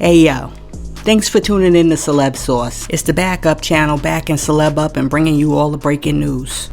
Hey yo, thanks for tuning in to Celeb Source. It's the backup channel backing Celeb up and bringing you all the breaking news.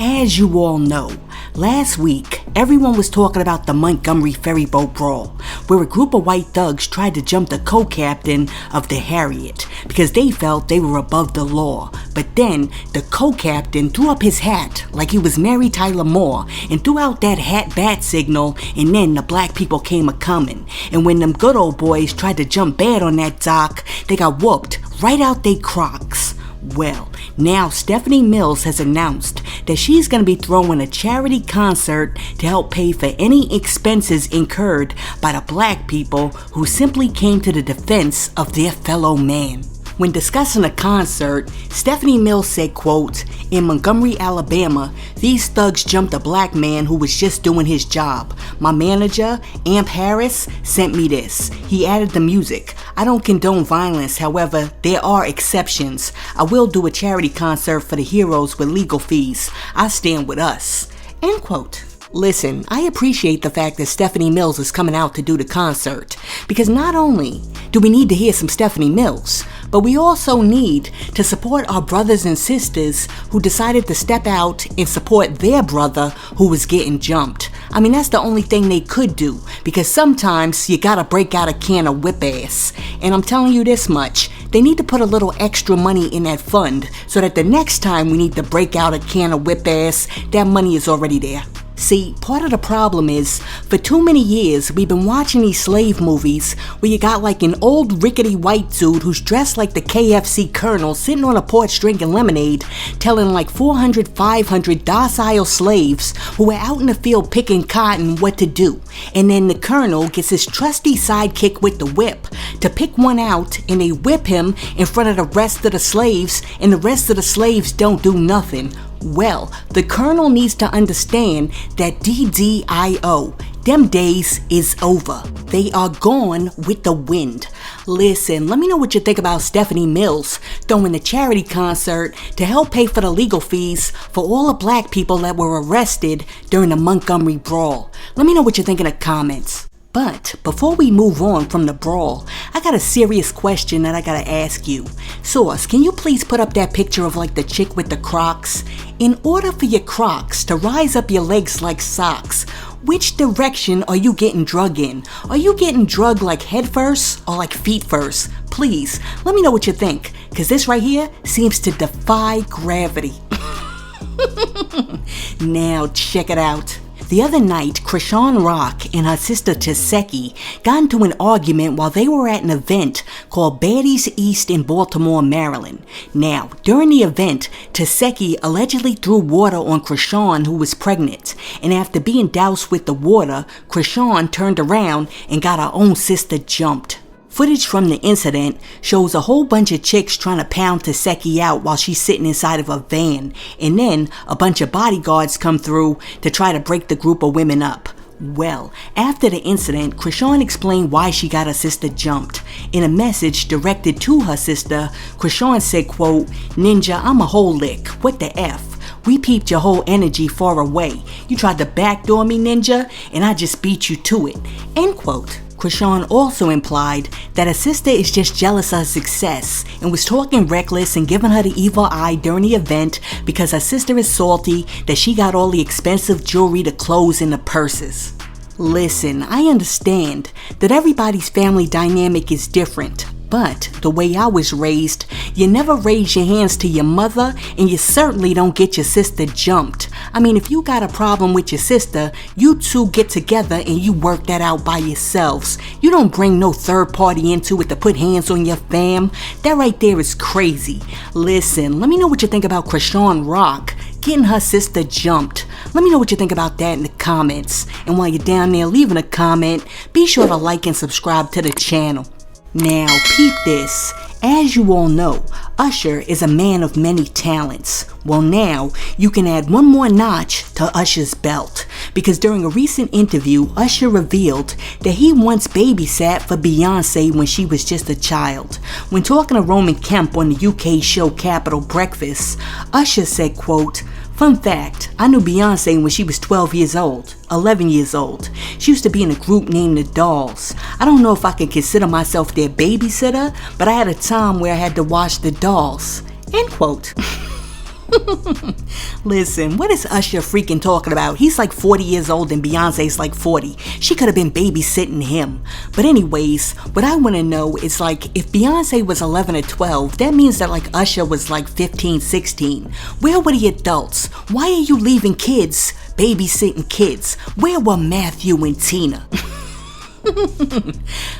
As you all know, last week, everyone was talking about the Montgomery ferryboat brawl, where a group of white thugs tried to jump the co-captain of the Harriet because they felt they were above the law. But then, the co-captain threw up his hat like he was Mary Tyler Moore and threw out that hat bat signal, and then the black people came a-coming. And when them good old boys tried to jump bad on that dock, they got whooped right out they Crocs. Well, now Stephanie Mills has announced that she's going to be throwing a charity concert to help pay for any expenses incurred by the black people who simply came to the defense of their fellow man. When discussing the concert, Stephanie Mills said, quote, "In Montgomery, Alabama, these thugs jumped a black man who was just doing his job. My manager, Amp Harris, sent me this. He added the music. I don't condone violence, however, there are exceptions. I will do a charity concert for the heroes with legal fees. I stand with us." End quote. Listen, I appreciate the fact that Stephanie Mills is coming out to do the concert, because not only do we need to hear some Stephanie Mills, but we also need to support our brothers and sisters who decided to step out and support their brother who was getting jumped. I mean, that's the only thing they could do, because sometimes you gotta break out a can of whip ass. And I'm telling you this much, they need to put a little extra money in that fund so that the next time we need to break out a can of whip ass, that money is already there. See, part of the problem is, for too many years, we've been watching these slave movies where you got like an old rickety white dude who's dressed like the KFC colonel sitting on a porch drinking lemonade, telling like 400, 500 docile slaves who were out in the field picking cotton what to do. And then the colonel gets his trusty sidekick with the whip to pick one out, and they whip him in front of the rest of the slaves, and the rest of the slaves don't do nothing. Well, the colonel needs to understand that DDIO, them days is over. They are gone with the wind. Listen, let me know what you think about Stephanie Mills throwing a charity concert to help pay for the legal fees for all the black people that were arrested during the Montgomery brawl. Let me know what you think in the comments. But before we move on from the brawl, I got a serious question that I gotta ask you. Source, can you please put up that picture of like the chick with the Crocs? In order for your Crocs to rise up your legs like socks, which direction are you getting drug in? Are you getting drug like head first or like feet first? Please, let me know what you think, cause this right here seems to defy gravity. Now check it out. The other night, Chrisean Rock and her sister Teseki got into an argument while they were at an event called Baddies East in Baltimore, Maryland. Now, during the event, Teseki allegedly threw water on Chrisean, who was pregnant, and after being doused with the water, Chrisean turned around and got her own sister jumped. Footage from the incident shows a whole bunch of chicks trying to pound Teseki out while she's sitting inside of a van, and then a bunch of bodyguards come through to try to break the group of women up. Well, after the incident, Chrisean explained why she got her sister jumped. In a message directed to her sister, Chrisean said, quote, "Ninja, I'm a whole lick. What the F? We peeped your whole energy far away. You tried to backdoor me, Ninja, and I just beat you to it." End quote. Chrisean also implied that her sister is just jealous of her success and was talking reckless and giving her the evil eye during the event because her sister is salty that she got all the expensive jewelry, the clothes, and the purses. Listen, I understand that everybody's family dynamic is different, but the way I was raised, you never raise your hands to your mother, and you certainly don't get your sister jumped. I mean, if you got a problem with your sister, you two get together and you work that out by yourselves. You don't bring no third party into it to put hands on your fam. That right there is crazy. Listen, let me know what you think about Chrisean Rock getting her sister jumped. Let me know what you think about that in the comments. And while you're down there leaving a comment, be sure to like and subscribe to the channel. Now, peep this. As you all know, Usher is a man of many talents. Well, now you can add one more notch to Usher's belt, because during a recent interview, Usher revealed that he once babysat for Beyoncé when she was just a child. When talking to Roman Kemp on the UK show Capital Breakfast, Usher said, quote, Fun fact, I knew Beyoncé when she was 12 years old, 11 years old. She used to be in a group named the Dolls. I don't know if I can consider myself their babysitter, but I had a time where I had to watch the Dolls. End quote. Listen, what is Usher freaking talking about? He's like 40 years old and Beyonce's like 40. She could have been babysitting him. But anyways, what I want to know is like, if Beyonce was 11 or 12, that means that like Usher was like 15, 16. Where were the adults? Why are you leaving kids babysitting kids? Where were Matthew and Tina?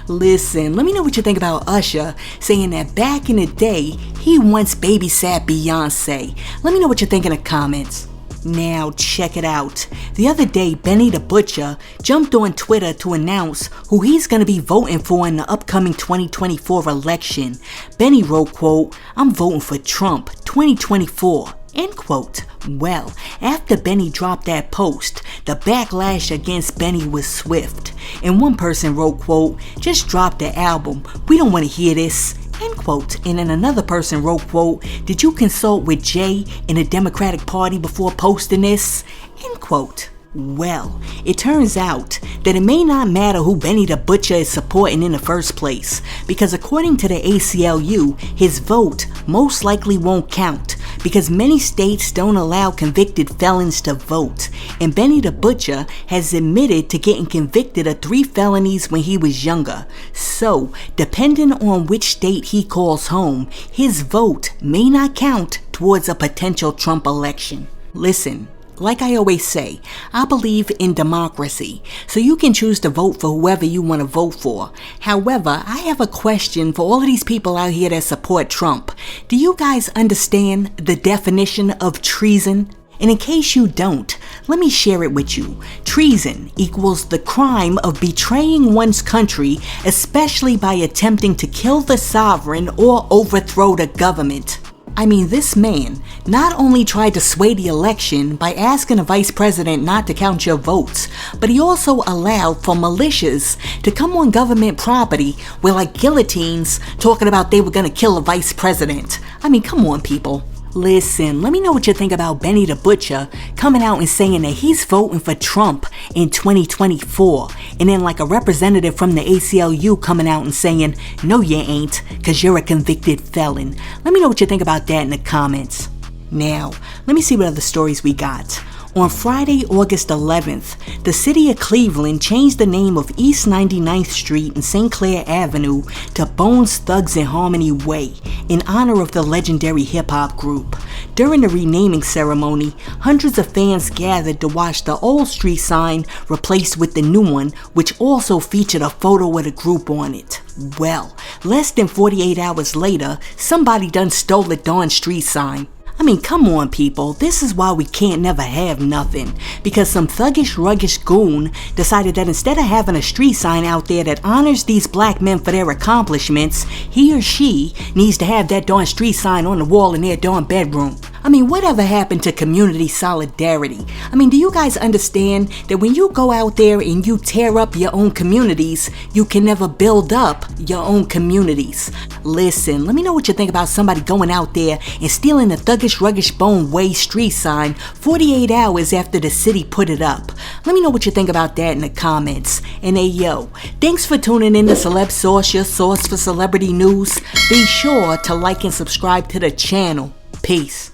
Listen, let me know what you think about Usher saying that back in the day, he once babysat Beyonce. Let me know what you think in the comments. Now check it out. The other day, Benny the Butcher jumped on Twitter to announce who he's going to be voting for in the upcoming 2024 election. Benny wrote, quote, "I'm voting for Trump 2024. End quote. Well, after Benny dropped that post, the backlash against Benny was swift. And one person wrote, quote, "Just drop the album. We don't want to hear this." End quote. And then another person wrote, quote, "Did you consult with Jay in the Democratic Party before posting this?" End quote. Well, it turns out that it may not matter who Benny the Butcher is supporting in the first place, because according to the ACLU, his vote most likely won't count, because many states don't allow convicted felons to vote, and Benny the Butcher has admitted to getting convicted of 3 felonies when he was younger. So, depending on which state he calls home, his vote may not count towards a potential Trump election. Listen, like I always say, I believe in democracy, so you can choose to vote for whoever you want to vote for. However, I have a question for all of these people out here that support Trump. Do you guys understand the definition of treason? And in case you don't, let me share it with you. Treason equals the crime of betraying one's country, especially by attempting to kill the sovereign or overthrow the government. I mean, this man not only tried to sway the election by asking the vice president not to count your votes, but he also allowed for militias to come on government property with like guillotines talking about they were gonna kill a vice president. I mean, come on, people. Listen, let me know what you think about Benny the Butcher coming out and saying that he's voting for Trump in 2024. And then like a representative from the ACLU coming out and saying, "No, you ain't, cause you're a convicted felon." Let me know what you think about that in the comments. Now, let me see what other stories we got. On Friday, August 11th, the city of Cleveland changed the name of East 99th Street and St. Clair Avenue to Bones Thugz and Harmony Way in honor of the legendary hip-hop group. During the renaming ceremony, hundreds of fans gathered to watch the old street sign replaced with the new one, which also featured a photo of the group on it. Well, less than 48 hours later, somebody done stole the darn street sign. I mean, come on, people. This is why we can't never have nothing. Because some thuggish, ruggish goon decided that instead of having a street sign out there that honors these black men for their accomplishments, he or she needs to have that darn street sign on the wall in their darn bedroom. I mean, whatever happened to community solidarity? I mean, do you guys understand that when you go out there and you tear up your own communities, you can never build up your own communities? Listen, let me know what you think about somebody going out there and stealing the Thuggish Ruggish Bone Way street sign 48 hours after the city put it up. Let me know what you think about that in the comments. And hey yo, thanks for tuning in to Celeb Source, your source for celebrity news. Be sure to like and subscribe to the channel. Peace.